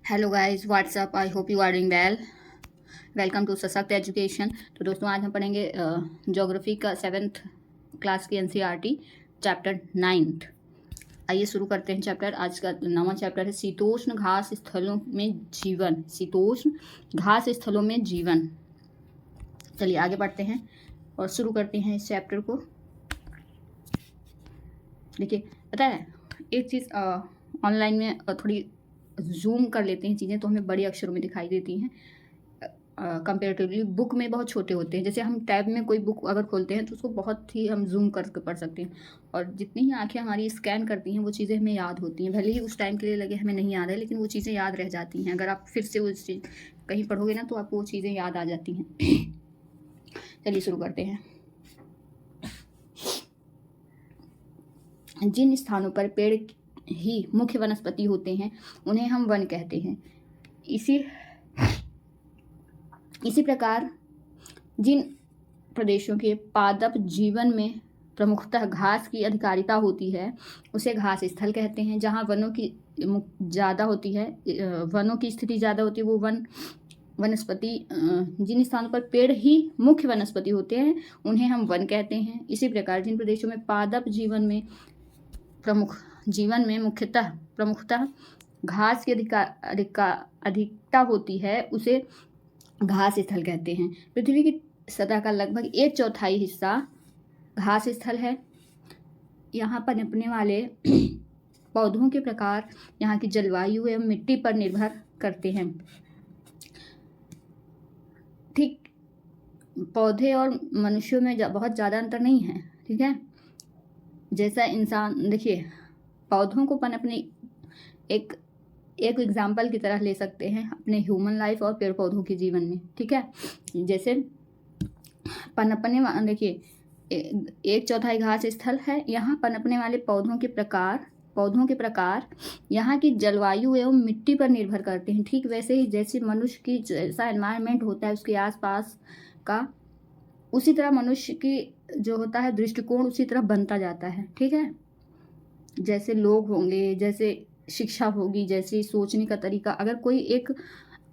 Hello guys, what's up. I hope you are doing well. Welcome to Sashakt education. तो दोस्तों, आज हम पढ़ेंगे ज्योग्राफी का 7th क्लास की एनसीईआरटी चैप्टर 9th। आइए शुरू करते हैं चैप्टर। आज का 9वां चैप्टर है शीतोष्ण घास स्थलों में जीवन। शीतोष्ण घास स्थलों में जीवन। चलिए आगे बढ़ते हैं और शुरू करते हैं इस चैप्टर को। देखिए, पता है एक चीज़, ऑनलाइन में थोड़ी जूम कर लेते हैं चीज़ें तो हमें बड़ी अक्षरों में दिखाई देती हैं। कंपेरेटिवली बुक में बहुत छोटे होते हैं। जैसे हम टैब में कोई बुक अगर खोलते हैं तो उसको बहुत ही हम जूम करके पढ़ सकते हैं, और जितनी ही आंखें हमारी स्कैन करती हैं वो चीज़ें हमें याद होती हैं। भले ही उस टाइम के लिए लगे हमें नहीं याद है, लेकिन वो चीज़ें याद रह जाती हैं। अगर आप फिर से वो चीज़ कहीं पढ़ोगे ना तो आपको वो चीज़ें याद आ जाती हैं। चलिए शुरू करते हैं। जिन स्थानों पर पेड़ ही मुख्य वनस्पति होते हैं उन्हें हम वन कहते हैं। इसी प्रकार जिन प्रदेशों के पादप जीवन में प्रमुखतः घास की अधिकारिता होती है उसे घास स्थल कहते हैं। जहाँ वनों की ज़्यादा होती है, वनों की स्थिति ज़्यादा होती है, वो वनस्पति, जिन स्थानों पर पेड़ ही मुख्य वनस्पति होते हैं उन्हें हम वन कहते हैं। इसी प्रकार जिन प्रदेशों में पादप जीवन में प्रमुखतः घास की अधिकता होती है उसे घास स्थल कहते हैं। पृथ्वी की सतह का लगभग 1/4 हिस्सा घास स्थल है। यहाँ पनपने वाले पौधों के प्रकार यहाँ की जलवायु एवं मिट्टी पर निर्भर करते हैं। ठीक, पौधे और मनुष्यों में बहुत ज़्यादा अंतर नहीं है। ठीक है, जैसा इंसान, देखिए पौधों को पनपने एक एग्जाम्पल की तरह ले सकते हैं अपने ह्यूमन लाइफ और पेड़ पौधों के जीवन में। ठीक है, जैसे पनपने, देखिए 1/4 घास स्थल है। यहाँ पनपने वाले पौधों के प्रकार यहाँ की जलवायु एवं मिट्टी पर निर्भर करते हैं। ठीक वैसे ही जैसे मनुष्य की जैसा एनवायरनमेंट होता है उसके आसपास का, उसी तरह मनुष्य की जो होता है दृष्टिकोण उसी तरह बनता जाता है। ठीक है, जैसे लोग होंगे, जैसे शिक्षा होगी, जैसे सोचने का तरीका। अगर कोई एक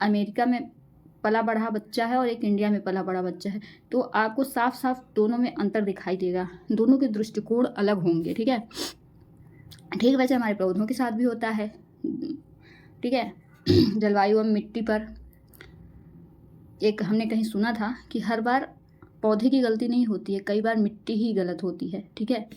अमेरिका में पला बढ़ा बच्चा है और एक इंडिया में पला बढ़ा बच्चा है तो आपको साफ साफ दोनों में अंतर दिखाई देगा, दोनों के दृष्टिकोण अलग होंगे। ठीक है, ठीक वैसे हमारे पौधों के साथ भी होता है। ठीक है, जलवायु और मिट्टी पर एक हमने कहीं सुना था कि हर बार पौधे की गलती नहीं होती है, कई बार मिट्टी ही गलत होती है। ठीक है,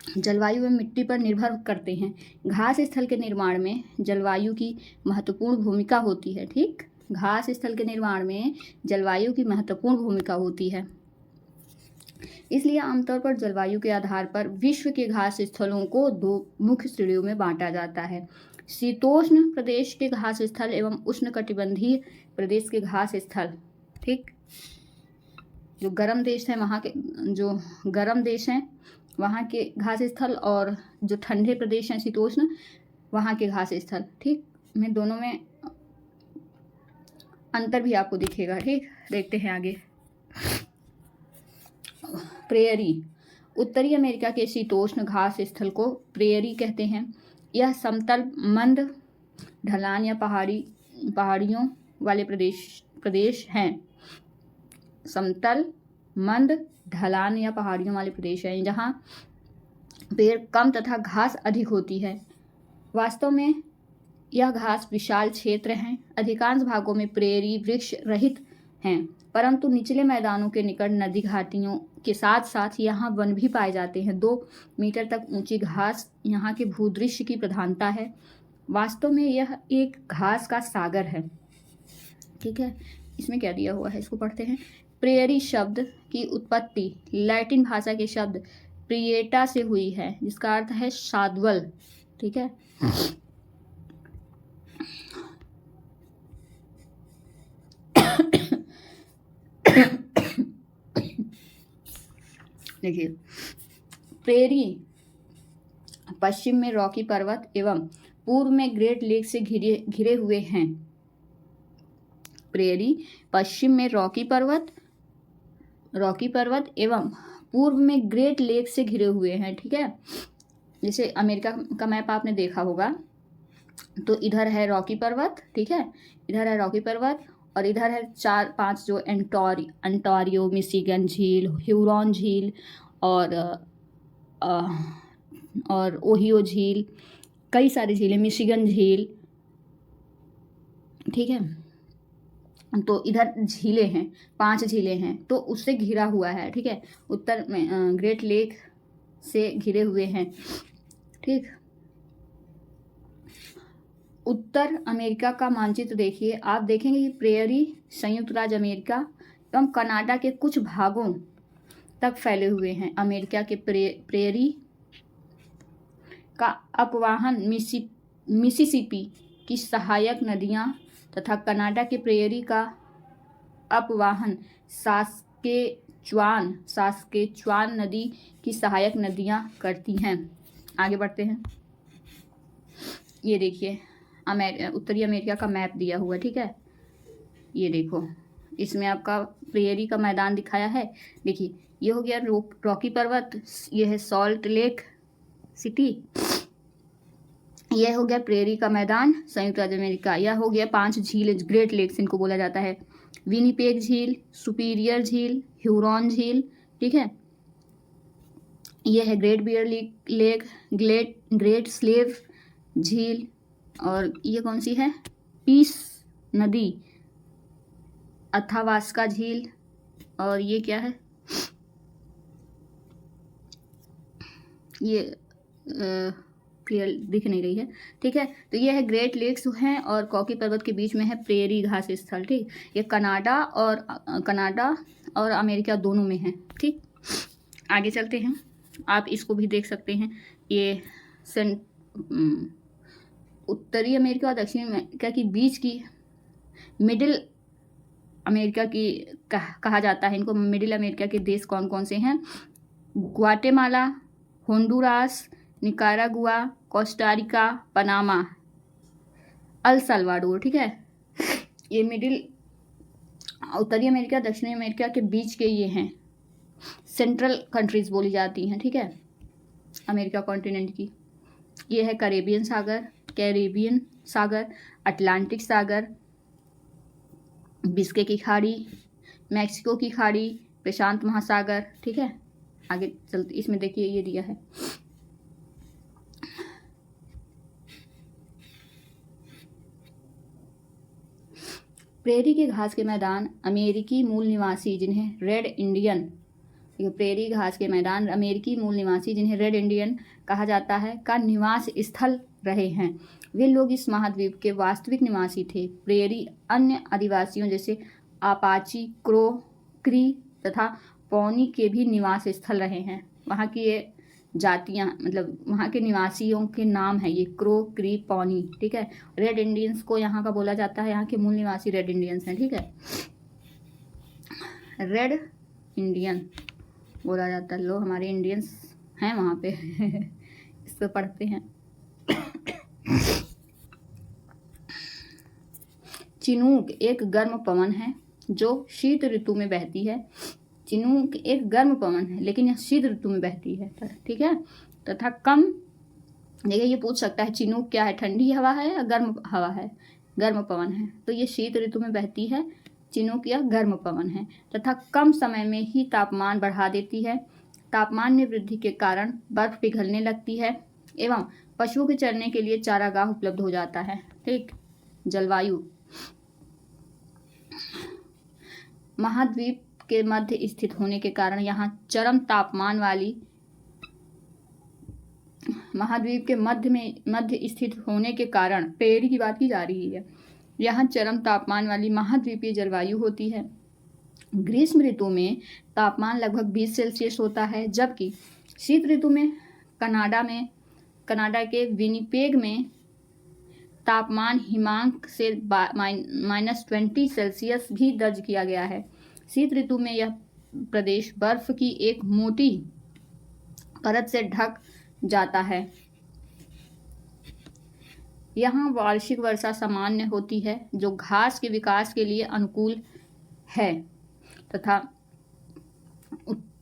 जलवायु एवं मिट्टी पर निर्भर करते हैं। घास स्थल के निर्माण में जलवायु की महत्वपूर्ण भूमिका होती है। ठीक, घास स्थल के निर्माण में जलवायु की महत्वपूर्ण भूमिका होती है। इसलिए आमतौर पर जलवायु के आधार पर विश्व के घास स्थलों को 2 मुख्य श्रेणियों में बांटा जाता है। शीतोष्ण प्रदेश के घास स्थल एवं उष्णकटिबंधीय प्रदेश के घास स्थल। ठीक, जो गर्म देश है वहाँ के, जो गर्म देश हैं वहाँ के घास स्थल, और जो ठंडे प्रदेश हैं शीतोष्ण वहाँ के घास स्थल। ठीक, में दोनों में अंतर भी आपको दिखेगा। ठीक, देखते हैं आगे। प्रेयरी, उत्तरी अमेरिका के शीतोष्ण घास स्थल को प्रेयरी कहते हैं। यह समतल, मंद ढलान या पहाड़ियों वाले प्रदेश हैं। समतल, मंद ढलान या पहाड़ियों वाले प्रदेश हैं जहाँ पेड़ कम तथा घास अधिक होती है। वास्तव में यह घास विशाल क्षेत्र हैं। अधिकांश भागों में प्रेयरी वृक्ष रहित हैं, परंतु निचले मैदानों के निकट नदी घाटियों के साथ साथ यहाँ वन भी पाए जाते हैं। 2 मीटर तक ऊंची घास यहाँ के भूदृश्य की प्रधानता है। वास्तव में यह एक घास का सागर है। ठीक है, इसमें क्या दिया हुआ है इसको पढ़ते हैं। प्रेयरी शब्द की उत्पत्ति लैटिन भाषा के शब्द प्रिएटा से हुई है, जिसका अर्थ है शाद्वल। ठीक है, देखिए प्रेरी पश्चिम में रॉकी पर्वत एवं पूर्व में ग्रेट लेक से घिरे हुए हैं। प्रेरी पश्चिम में रॉकी पर्वत एवं पूर्व में ग्रेट लेक से घिरे हुए हैं। ठीक है, जैसे अमेरिका का मैप आपने देखा होगा तो इधर है रॉकी पर्वत, ठीक है, इधर है रॉकी पर्वत, और इधर है 4-5 जो अंटारियो, मिशिगन झील, ह्यूरॉन झील, और ओहियो झील, कई सारी झीलें, मिशिगन झील, ठीक है। तो इधर झीलें हैं, 5 झीलें हैं, तो उससे घिरा हुआ है, ठीक है, उत्तर में ग्रेट लेक से घिरे हुए हैं, ठीक। उत्तर अमेरिका का मानचित्र देखिए, आप देखेंगे कि प्रेयरी संयुक्त राज्य अमेरिका एवं कनाडा के कुछ भागों तक फैले हुए हैं। अमेरिका के प्रेयरी का अपवाहन मिसिसिपी की सहायक नदियां तथा कनाडा के प्रेयरी का अपवाहन सास्केचुआन नदी की सहायक नदियां करती हैं। आगे बढ़ते हैं। ये देखिए उत्तरी अमेरिका का मैप दिया हुआ है, ठीक है। ये देखो, इसमें आपका प्रेयरी का मैदान दिखाया है। देखिए, ये हो गया रॉकी पर्वत, ये है सॉल्ट लेक सिटी, यह हो गया प्रेयरी का मैदान संयुक्त राज्य अमेरिका। यह हो गया 5 झील, ग्रेट लेक्स इनको बोला जाता है। विनिपेग झील, सुपीरियर झील, ह्यूरॉन झील, ठीक है। यह है Great Bear Lake, Great Slave झील, और ये कौन सी है, पीस नदी, अथावास्का झील, और ये क्या है, ये क्लियर दिख नहीं रही है, ठीक है। तो ये है ग्रेट लेक्स हैं, और कॉकी पर्वत के बीच में है प्रेयरी घास स्थल, ठीक। ये कनाडा और अमेरिका दोनों में है, ठीक। आगे चलते हैं, आप इसको भी देख सकते हैं। ये उत्तरी अमेरिका और दक्षिणी अमेरिका की बीच की मिडिल अमेरिका की कहा जाता है इनको। मिडिल अमेरिका के देश कौन कौन से हैं? Guatemala, Honduras, Nicaragua, Costa Rica, Panama, El Salvador, ठीक है। ये उत्तरी अमेरिका दक्षिणी अमेरिका के बीच के ये हैं, सेंट्रल कंट्रीज बोली जाती हैं, ठीक है, अमेरिका कॉन्टिनेंट की। ये है कैरेबियन सागर, अटलांटिक सागर, बिस्के की खाड़ी, मैक्सिको की खाड़ी, प्रशांत महासागर, ठीक है। आगे चलते, इसमें देखिए ये दिया है प्रेरी के घास के मैदान अमेरिकी मूल निवासी जिन्हें रेड इंडियन, प्रेरी घास के मैदान अमेरिकी मूल निवासी जिन्हें रेड इंडियन कहा जाता है का निवास स्थल रहे हैं। वे लोग इस महाद्वीप के वास्तविक निवासी थे। प्रेरी अन्य आदिवासियों जैसे अपाची, क्री तथा पौनी के भी निवास स्थल रहे हैं। वहाँ की ये जातियाँ, मतलब वहाँ के निवासियों के नाम है ये क्री, पौनी, ठीक है। रेड इंडियंस को यहाँ का बोला जाता है, यहाँ के मूल निवासी रेड इंडियंस हैं, ठीक है, रेड इंडियन बोला जाता है। लोग हमारे इंडियंस हैं वहाँ पे इसको पढ़ते हैं। चिनूक एक गर्म पवन है जो शीत ऋतु में बहती है। चिनूक एक गर्म पवन है लेकिन यह शीत ऋतु में बहती है, ठीक है। तथा कम, देखिए ये पूछ सकता है चिनूक क्या है, ठंडी हवा है या गर्म हवा है? गर्म पवन है, तो ये शीत ऋतु में बहती है। चिनूक यह गर्म पवन है तथा कम समय में ही तापमान बढ़ा देती है। तापमान में वृद्धि के कारण बर्फ पिघलने लगती है एवं पशुओं के चरने के लिए चारागाह उपलब्ध हो जाता है, ठीक। जलवायु महाद्वीप के मध्य स्थित होने के कारण यहाँ चरम तापमान वाली महाद्वीप के मध्य स्थित होने के कारण प्रेरी की बात की जा रही है। यहाँ चरम तापमान वाली महाद्वीपीय जलवायु होती है। ग्रीष्म ऋतु में तापमान लगभग 20 सेल्सियस होता है, जबकि शीत ऋतु में कनाडा के विनिपेग में तापमान हिमांक से -20 सेल्सियस भी दर्ज किया गया है। शीत ऋतु में यह प्रदेश बर्फ की एक मोटी परत से ढक जाता है। यहाँ वार्षिक वर्षा सामान्य होती है जो घास के विकास के लिए अनुकूल है तथा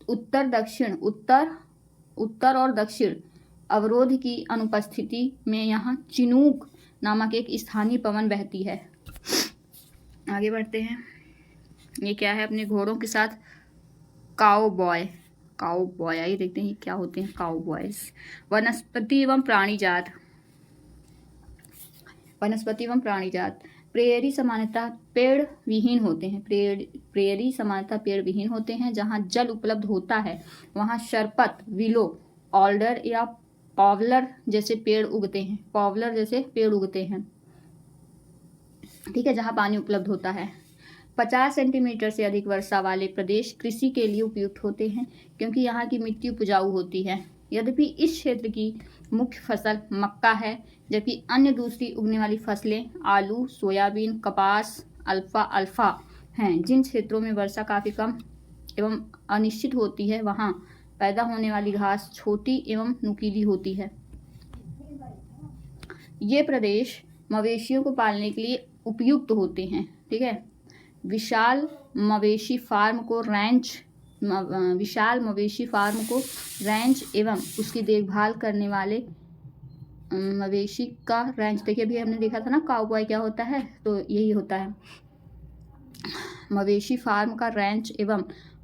उत्तर और दक्षिण अवरोध की अनुपस्थिति में यहाँ चिनूक नामक एक स्थानीय पवन बहती है। आगे बढ़ते हैं। ये क्या है? अपने घोड़ों के साथ काउबॉय। आइए देखते हैं क्या होते हैं काउबॉयज। वनस्पति एवं प्राणी जात। प्रेयरी सामान्यतः पेड़ विहीन होते हैं। प्रेयरी सामान्यतः पेड़ विहीन होते हैं। जहाँ जल उपलब्ध होता है वहाँ शरपत, विलो, ऑल्डर या पॉवलर जैसे पेड़ उगते हैं। ठीक है, जहाँ पानी उपलब्ध होता है। 50 सेंटीमीटर से अधिक वर्षा वाले प्रदेश कृषि के लिए उपयुक्त होते हैं क्योंकि यहाँ की मिट्टी उपजाऊ होती है। यद्यपि इस क्षेत्र की मुख्य फसल मक्का है, जबकि अन्य दूसरी उगने वाली फसलें आलू, सोयाबीन, कपास, अल्फा हैं। जिन क्षेत्रों में वर्षा काफ़ी कम एवं अनिश्चित होती है वहाँ पैदा होने वाली घास छोटी एवं नुकीली होती है। ये प्रदेश मवेशियों को पालने के लिए उपयुक्त होते हैं। ठीक है, विशाल मवेशी फार्म को रैंच एवं उसकी देखभाल करने वाले मवेशी का रैंच। देखिए अभी हमने देखा था ना काउबॉय क्या होता है, तो यही होता है। मवेशी फार्म का रैंच एवं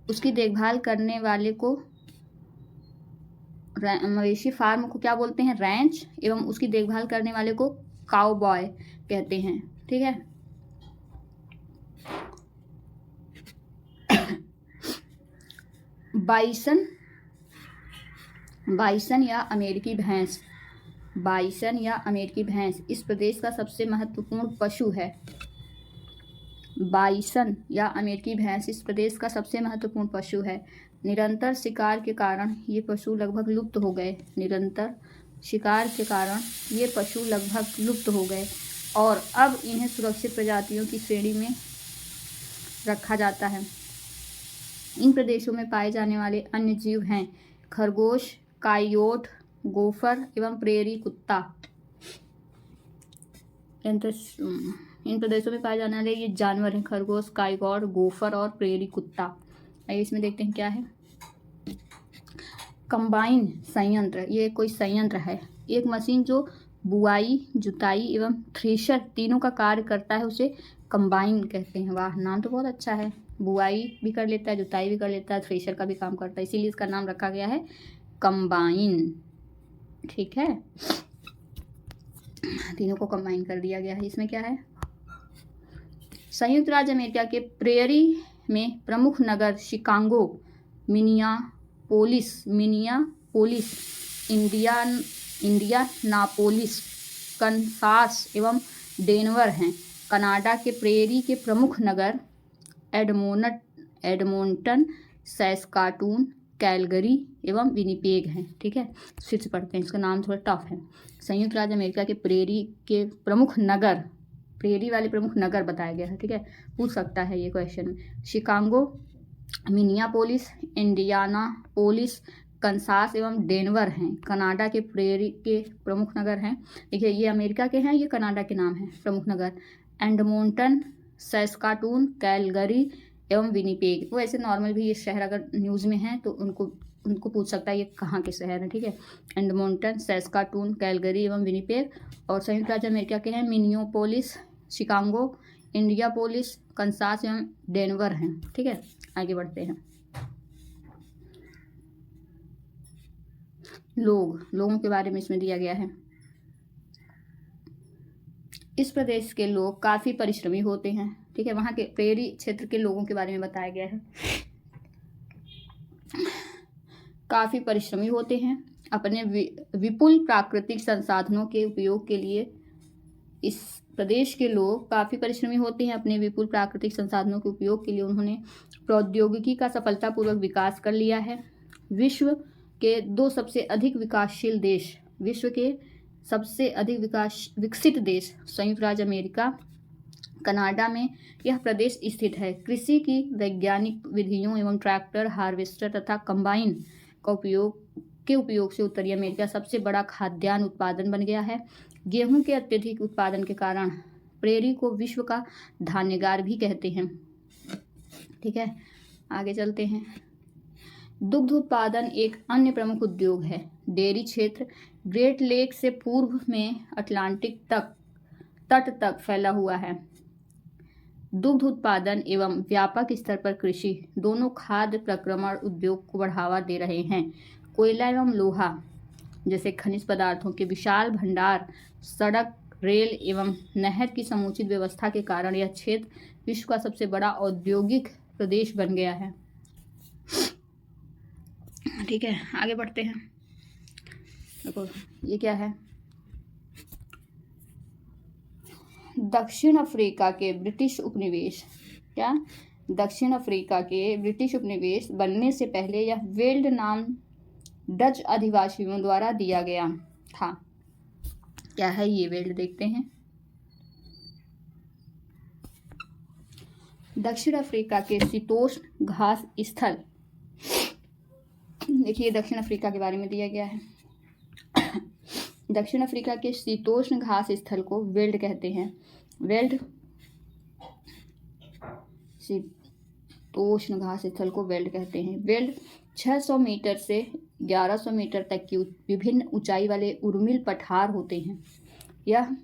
उसकी देखभाल करने वाले को मवेशी फार्म को क्या बोलते हैं? रैंच एवं उसकी देखभाल करने वाले को काउबॉय कहते हैं। ठीक है, बाइसन या अमेरिकी भैंस इस प्रदेश का सबसे महत्वपूर्ण पशु है। निरंतर शिकार के कारण ये पशु लगभग लुप्त हो गए और अब इन्हें सुरक्षित प्रजातियों की श्रेणी में रखा जाता है। इन प्रदेशों में पाए जाने वाले अन्य जीव हैं खरगोश, काइयोट, गोफर एवं प्रेरी कुत्ता। इन प्रदेशों में पाए जाने वाले ये जानवर हैं खरगोश, काइयोट, गोफर और प्रेरी कुत्ता। आइए इसमें देखते हैं क्या है। कंबाइन संयंत्र, ये कोई संयंत्र है, एक मशीन जो बुआई, जुताई एवं थ्रेशर तीनों का कार्य करता है, उसे कंबाइन कहते हैं। वाह, नाम तो बहुत अच्छा है। बुआई भी कर लेता है, जुताई भी कर लेता है, थ्रेशर का भी काम करता है, इसीलिए इसका नाम रखा गया है कंबाइन। ठीक है, तीनों को कंबाइन कर दिया गया है। इसमें क्या है? संयुक्त राज्य अमेरिका के प्रेयरी में प्रमुख नगर शिकागो, मिनियापोलिस, इंडियानापोलिस, कनसास एवं डेनवर हैं। कनाडा के प्रेयरी के प्रमुख नगर एडमोंटन, सैस्काटून, कैलगरी एवं विनिपेग हैं। ठीक है, फिर से पढ़ते हैं, इसका नाम थोड़ा टफ है। संयुक्त राज्य अमेरिका के प्रेयरी के प्रमुख नगर, प्रेयरी वाले प्रमुख नगर बताया गया है। ठीक है, पूछ सकता है ये क्वेश्चन। शिकागो, मिनियापोलिस, इंडियानापोलिस, कनसास एवं डेनवर हैं। कनाडा के प्रेयरी के प्रमुख नगर हैं। देखिए ये अमेरिका के हैं, ये कनाडा के नाम हैं प्रमुख नगर। एडमोंटन, सैस्काटून, कैलगरी एवं विनिपेग। वो ऐसे नॉर्मल भी ये शहर अगर न्यूज़ में हैं तो उनको पूछ सकता है ये कहाँ के शहर हैं। ठीक है, एडमोंटन, सैस्काटून, कैलगरी एवं विनिपेग। और संयुक्त राज्य अमेरिका के हैं मिनियापोलिस, शिकागो, इंडियापोलिस, कनसास एवं डेनवर हैं। ठीक है, आगे बढ़ते हैं। लोगों के बारे में इसमें दिया गया है। इस प्रदेश के लोग काफ़ी परिश्रमी होते हैं। ठीक है, वहाँ के प्रेयरी क्षेत्र के लोगों के बारे में बताया गया है। काफ़ी परिश्रमी होते हैं। अपने विपुल प्राकृतिक संसाधनों के उपयोग के लिए इस प्रदेश के लोग काफ़ी परिश्रमी होते हैं। अपने विपुल प्राकृतिक संसाधनों के उपयोग के लिए उन्होंने प्रौद्योगिकी का सफलतापूर्वक विकास कर लिया है। विश्व के सबसे अधिक विकसित देश संयुक्त राज्य अमेरिका, कनाडा में यह प्रदेश स्थित है। कृषि की वैज्ञानिक विधियों एवं ट्रैक्टर, हार्वेस्टर तथा कंबाइन का उपयोग से उत्तरी अमेरिका सबसे बड़ा खाद्यान्न उत्पादन बन गया है। गेहूं के अत्यधिक उत्पादन के कारण प्रेयरी को विश्व का धान्यगार भी कहते हैं। ठीक है, आगे चलते हैं। दुग्ध उत्पादन एक अन्य प्रमुख उद्योग है। डेयरी क्षेत्र ग्रेट लेक से पूर्व में अटलांटिक तक तट तक फैला हुआ है। दुग्ध उत्पादन एवं व्यापक स्तर पर कृषि दोनों खाद्य प्रक्रमण उद्योग को बढ़ावा दे रहे हैं। कोयला एवं लोहा जैसे खनिज पदार्थों के विशाल भंडार, सड़क, रेल एवं नहर की समुचित व्यवस्था के कारण यह क्षेत्र विश्व का सबसे बड़ा औद्योगिक प्रदेश बन गया है। ठीक है, आगे बढ़ते हैं। देखो ये क्या है, दक्षिण अफ्रीका के ब्रिटिश उपनिवेश। क्या? दक्षिण अफ्रीका के ब्रिटिश उपनिवेश बनने से पहले यह वेल्ड नाम डच अधिवासियों द्वारा दिया गया था। क्या है ये वेल्ड, देखते हैं। दक्षिण अफ्रीका के शीतोष्ण घास स्थल, देखिए दक्षिण अफ्रीका के बारे में दिया गया है। दक्षिण अफ्रीका के शीतोष्ण घास स्थल को वेल्ड कहते हैं। वेल्ड, शीतोष्ण घास स्थल को वेल्ड कहते हैं। वेल्ड 600 मीटर से 1100 मीटर तक की विभिन्न ऊंचाई वाले उर्मिल पठार होते हैं। यह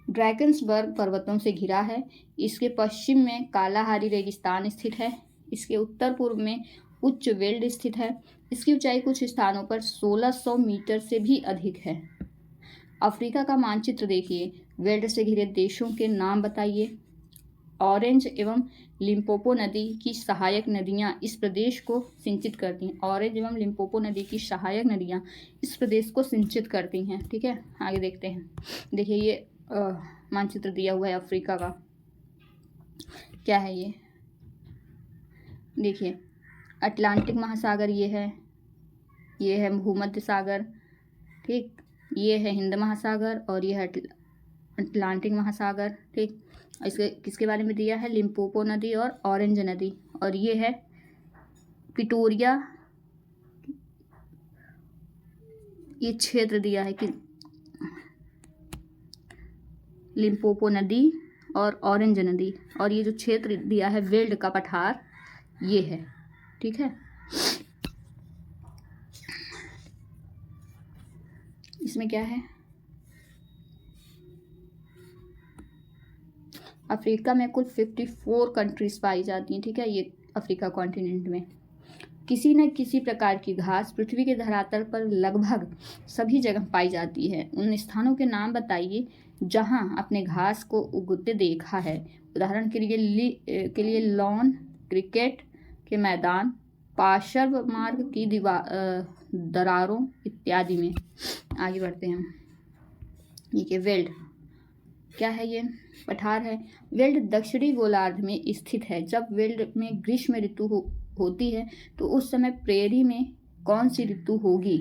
ड्रैकन्सबर्ग पर्वतों से घिरा है। इसके पश्चिम में कालाहारी रेगिस्तान स्थित है। इसके उत्तर पूर्व में उच्च वेल्ड स्थित है। इसकी ऊंचाई कुछ स्थानों पर 1600 मीटर से भी अधिक है। अफ्रीका का मानचित्र देखिए। वेल्ड से घिरे देशों के नाम बताइए। ऑरेंज एवं लिम्पोपो नदी की सहायक नदियां इस प्रदेश को सिंचित करती हैं। ऑरेंज एवं लिम्पोपो नदी की सहायक नदियां इस प्रदेश को सिंचित करती हैं। ठीक है, आगे देखते हैं। देखिए ये मानचित्र दिया हुआ है अफ्रीका का। क्या है ये, देखिए अटलांटिक महासागर ये है भूमध्य सागर, ठीक, ये है हिंद महासागर और ये है अटलांटिक महासागर। ठीक, इसके किसके बारे में दिया है, लिम्पोपो नदी और ऑरेंज नदी। और ये है पिटोरिया, ये क्षेत्र दिया है कि लिम्पोपो नदी और ऑरेंज नदी, और ये जो क्षेत्र दिया है वेल्ड का पठार ये है। ठीक है, इसमें क्या है, अफ्रीका में कुल 54 कंट्रीज पाई जाती हैं। ठीक है, ये अफ्रीका कॉन्टिनेंट में किसी न किसी प्रकार की घास पृथ्वी के धरातल पर लगभग सभी जगह पाई जाती है। उन स्थानों के नाम बताइए जहां आपने घास को उगते देखा है। उदाहरण के लिए लॉन, क्रिकेट के मैदान, पार्श्व मार्ग की दरारों इत्यादि में। आगे बढ़ते हैं। ये वेल्ड क्या है, ये पठार है। वेल्ड दक्षिणी गोलार्ध में स्थित है। जब वेल्ड में ग्रीष्म ऋतु होती है तो उस समय प्रेरी में कौन सी ऋतु होगी,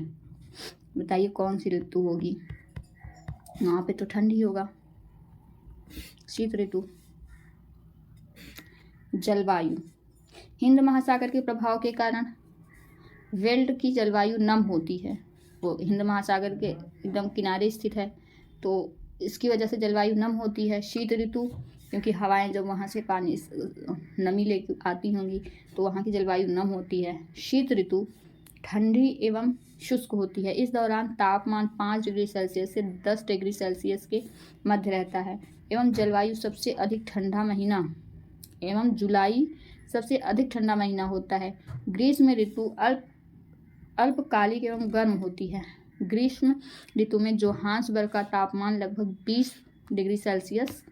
बताइए कौन सी ऋतु होगी। वहाँ पे तो ठंडी होगा, शीत ऋतु। जलवायु, हिंद महासागर के प्रभाव के कारण वेल्ड की जलवायु नम होती है। वो हिंद महासागर के एकदम किनारे स्थित है तो इसकी वजह से जलवायु नम होती है। शीत ऋतु, क्योंकि हवाएं जब वहाँ से पानी नमी लेके आती होंगी तो वहाँ की जलवायु नम होती है। शीत ऋतु ठंडी एवं शुष्क होती है। इस दौरान तापमान 5 डिग्री सेल्सियस से 10 डिग्री सेल्सियस के मध्य रहता है एवं जलवायु सबसे अधिक ठंडा महीना एवं जुलाई सबसे अधिक ठंडा महीना होता है। ग्रीष्म ऋतु अल्पकालिक एवं गर्म होती है। ग्रीष्म ऋतु में जोहान्सबर्ग का तापमान लगभग 20 डिग्री सेल्सियस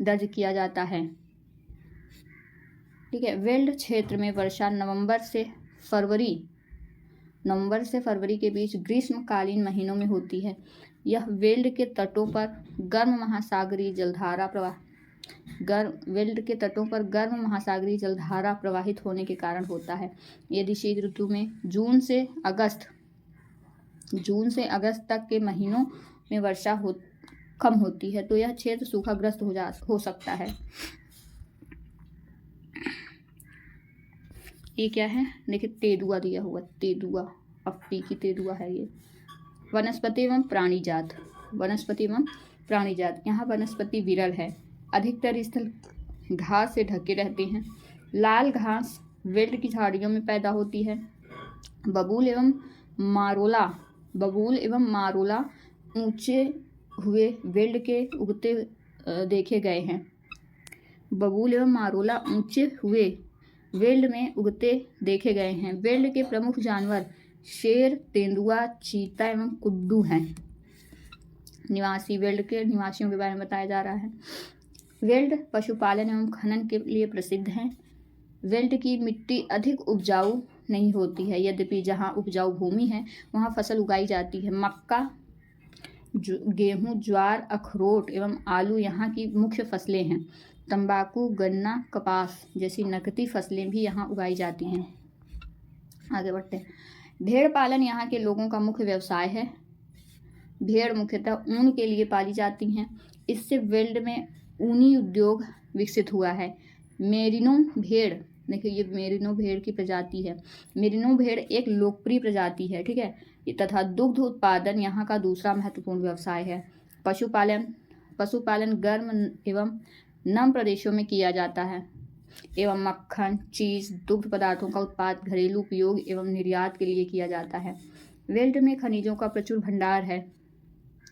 दर्ज किया जाता है। ठीक है, वेल्ड क्षेत्र में वर्षा नवंबर से फरवरी के बीच ग्रीष्मकालीन महीनों में होती है। यह वेल्ड के तटों पर गर्म महासागरीय जलधारा प्रवाहित होने के कारण होता है। यदि शीत ऋतु में जून से अगस्त तक के महीनों में वर्षा कम होती है तो यह क्षेत्र सूखाग्रस्त हो सकता है। ये क्या है, देखिए तेंदुआ दिया हुआ, तेंदुआ अफ्रीकी तेंदुआ है ये। वनस्पति एवं प्राणी जात, यहाँ वनस्पति विरल है। अधिकतर स्थल घास से ढके रहते हैं। लाल घास वेल्ड की झाड़ियों में पैदा होती है। बबूल एवं मारोला ऊंचे हुए वेल्ड के उगते देखे गए हैं। बबूल एवं मारोला ऊंचे हुए वेल्ड में उगते देखे गए हैं। वेल्ड के प्रमुख जानवर शेर, तेंदुआ, चीता एवं कुड्डू हैं। निवासी वेल्ड के निवासियों के बारे में बताया जा रहा है। वेल्ड पशुपालन एवं खनन के लिए प्रसिद्ध हैं। वेल्ड की मिट्टी अधिक उपजाऊ नहीं होती है, यद्यपि जहाँ उपजाऊ भूमि है वहाँ फसल उगाई जाती है। मक्का, गेहूँ, ज्वार, अखरोट एवं आलू यहाँ की मुख्य फसलें हैं। तंबाकू, गन्ना, कपास जैसी नकदी फसलें भी यहाँ उगाई जाती हैं। आगे बढ़ते हैं। भेड़ पालन यहाँ के लोगों का मुख्य व्यवसाय है। भेड़ मुख्यतः ऊन के लिए पाली जाती हैं। इससे वेल्ड में ऊनी उद्योग विकसित हुआ है। मेरिनो भेड़, देखिए ये मेरिनो भेड़ की प्रजाति है। मेरिनो भेड़ एक लोकप्रिय प्रजाति है, ठीक है, तथा दुग्ध उत्पादन यहाँ का दूसरा महत्वपूर्ण व्यवसाय है। पशुपालन गर्म एवं नम प्रदेशों में किया जाता है एवं मक्खन, चीज़, दुग्ध पदार्थों का उत्पाद घरेलू उपयोग एवं निर्यात के लिए किया जाता है। वेल्ड में खनिजों का प्रचुर भंडार है।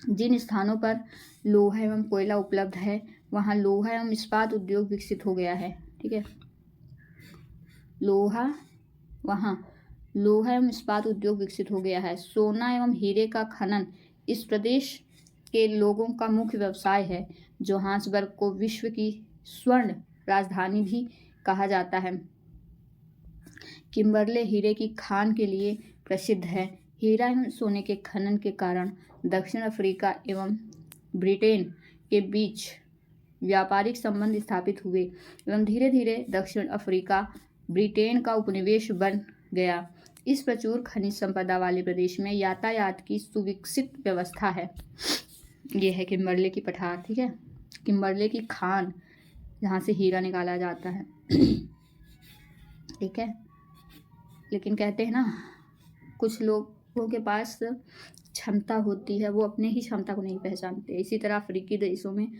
जिन स्थानों पर लोहा एवं कोयला उपलब्ध है वहाँ लोहा एवं इस्पात उद्योग विकसित हो गया है, ठीक है। वहाँ लोहा एवं इस्पात उद्योग विकसित हो गया है। सोना एवं हीरे का खनन इस प्रदेश के लोगों का मुख्य व्यवसाय है। जोहान्सबर्ग को विश्व की स्वर्ण राजधानी भी कहा जाता है। किम्बरले हीरे की खान के लिए प्रसिद्ध है। हीरा एवं सोने के खनन के कारण दक्षिण अफ्रीका एवं ब्रिटेन के बीच व्यापारिक संबंध स्थापित हुए एवं धीरे धीरे दक्षिण अफ्रीका ब्रिटेन का उपनिवेश बन गया। इस प्रचुर खनिज संपदा वाले प्रदेश में यातायात की सुविकसित व्यवस्था है। ये है किम्बरले की पठार, ठीक है, किम्बरले की खान जहाँ से हीरा निकाला जाता है, ठीक है। लेकिन कहते हैं ना, कुछ लोगों के पास क्षमता होती है, वो अपने ही क्षमता को नहीं पहचानते। इसी तरह अफ्रीकी देशों में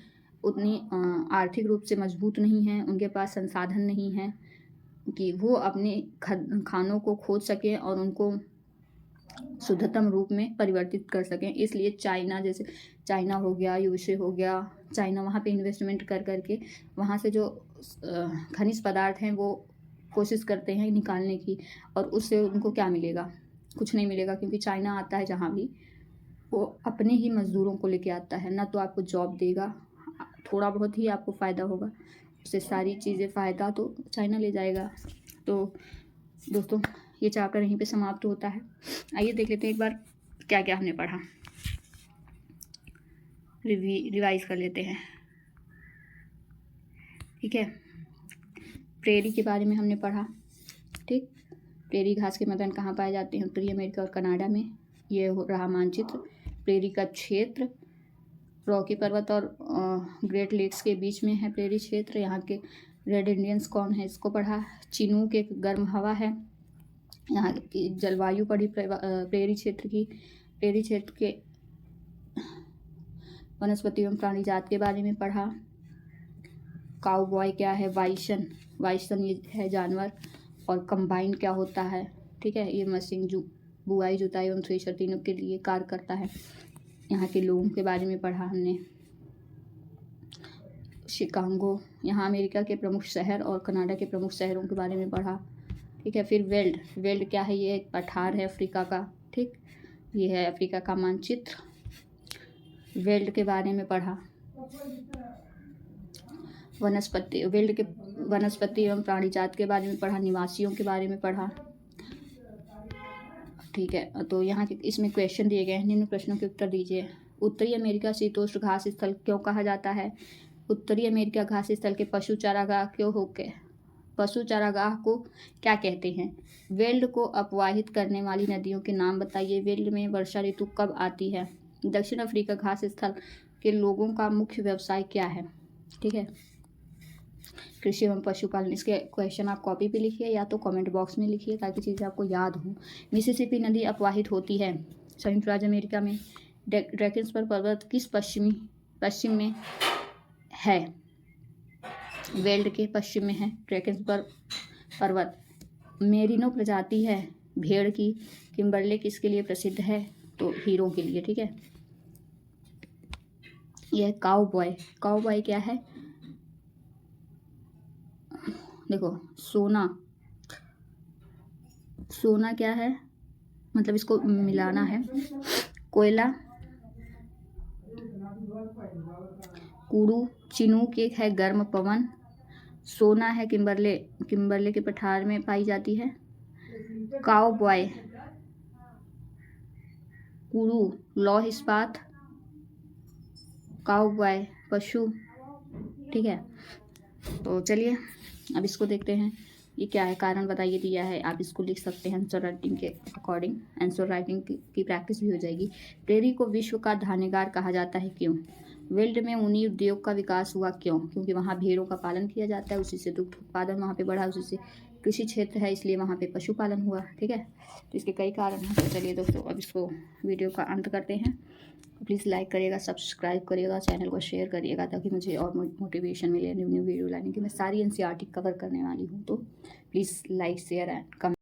उतनी आर्थिक रूप से मजबूत नहीं हैं, उनके पास संसाधन नहीं है कि वो अपने खानों को खोज सकें और उनको शुद्धतम रूप में परिवर्तित कर सकें। इसलिए चाइना हो गया, यूएसए हो गया, चाइना वहाँ पे इन्वेस्टमेंट कर करके वहाँ से जो खनिज पदार्थ हैं वो कोशिश करते हैं निकालने की, और उससे उनको क्या मिलेगा? कुछ नहीं मिलेगा, क्योंकि चाइना आता है जहाँ भी वो अपने ही मज़दूरों को लेके आता है, ना तो आपको जॉब देगा, थोड़ा बहुत ही आपको फ़ायदा होगा, उससे सारी चीज़ें फ़ायदा तो चाइना ले जाएगा। तो दोस्तों ये चैप्टर यहीं पे समाप्त होता है। आइए देख लेते हैं एक बार क्या क्या हमने पढ़ा, रिवाइज कर लेते हैं, ठीक है। प्रेरी के बारे में हमने पढ़ा, ठीक। प्रेरी घास के मैदान कहाँ पाए जाते हैं? उत्तरी अमेरिका और कनाडा में। ये हो रहा मानचित्र प्रेरी का क्षेत्र। रॉकी पर्वत और ग्रेट लेक्स के बीच में है प्रेरी क्षेत्र। यहाँ के रेड इंडियंस कौन है, इसको पढ़ा। चिनूक एक गर्म हवा है। यहाँ की जलवायु पढ़ी प्रेरी क्षेत्र की। प्रेरी क्षेत्र के वनस्पति एवं प्राणी जात के बारे में पढ़ा। काउबॉय क्या है? वाइसन ये है जानवर। और कंबाइन क्या होता है, ठीक है, ये मशीन जो बुआई, जुताई एवं थ्रेशर तीनों के लिए कार्य करता है। यहाँ के लोगों के बारे में पढ़ा हमने। शिकागो यहाँ अमेरिका के प्रमुख शहर और कनाडा के प्रमुख शहरों के बारे में पढ़ा, ठीक है। फिर वेल्ड क्या है? ये एक पठार है अफ्रीका का, ठीक। ये है अफ्रीका का मानचित्र। वेल्ड के बारे में पढ़ा। वेल्ड के वनस्पति एवं प्राणी जात के बारे में पढ़ा। निवासियों के बारे में पढ़ा, ठीक है। तो यहाँ के इसमें क्वेश्चन दिए गए हैं, निम्न प्रश्नों के उत्तर दीजिए। उत्तरी अमेरिका शीतोष्ण घास स्थल क्यों कहा जाता है? उत्तरी अमेरिका घास स्थल के पशु चारागाह को क्या कहते हैं? वेल्ड को अपवाहित करने वाली नदियों के नाम बताइए। वेल्ड में वर्षा ऋतु कब आती है? दक्षिण अफ्रीका घास स्थल के लोगों का मुख्य व्यवसाय क्या है, ठीक है। कृषि एवं पशुपालन, इसके क्वेश्चन आप कॉपी पे लिखिए या तो कमेंट बॉक्स में लिखिए ताकि चीज़ें आपको याद हो। मिसिसिपी नदी अपवाहित होती है संयुक्त राज्य अमेरिका में। ड्रैकेंसबर्ग पर्वत किस पश्चिम में है? वेल्ड के पश्चिम में है ड्रैकेंसबर्ग पर्वत। मेरिनो प्रजाति है भेड़ की। किम्बरले किसके लिए प्रसिद्ध है? तो हीरों के लिए, ठीक है। ये है काउ बॉय। काउ बॉय क्या है? देखो, सोना, सोना क्या है, मतलब इसको मिलाना है। कोयला, कूड़ू, चिनूक एक है गर्म पवन, सोना है किम्बरले, किम्बरले के पठार में पाई जाती है। काउ बॉय, कूड़ू लौह इस्पात, काउ बॉय पशु। ठीक है, तो चलिए अब इसको देखते हैं ये क्या है। कारण बताइए दिया है, आप इसको लिख सकते हैं आंसर राइटिंग के अकॉर्डिंग। आंसर राइटिंग की प्रैक्टिस भी हो जाएगी। प्रेरी को विश्व का धान्यगार कहा जाता है क्यों? वेल्ड में ऊनी उद्योग का विकास हुआ क्यों? क्योंकि वहाँ भेड़ों का पालन किया जाता है, उसी से दुग्ध उत्पादन वहाँ पे बढ़ा, उसी से कृषि क्षेत्र है इसलिए वहाँ पे पशुपालन हुआ। ठीक है, तो इसके कई कारण हैं। तो चलिए दोस्तों अब इसको वीडियो का अंत करते हैं। प्लीज़ लाइक करिएगा, सब्सक्राइब करिएगा, चैनल को शेयर करिएगा ताकि मुझे और मोटिवेशन मिले न्यू वीडियो लाने की। मैं सारी एनसीईआरटी कवर करने वाली हूँ, तो please like share and comment.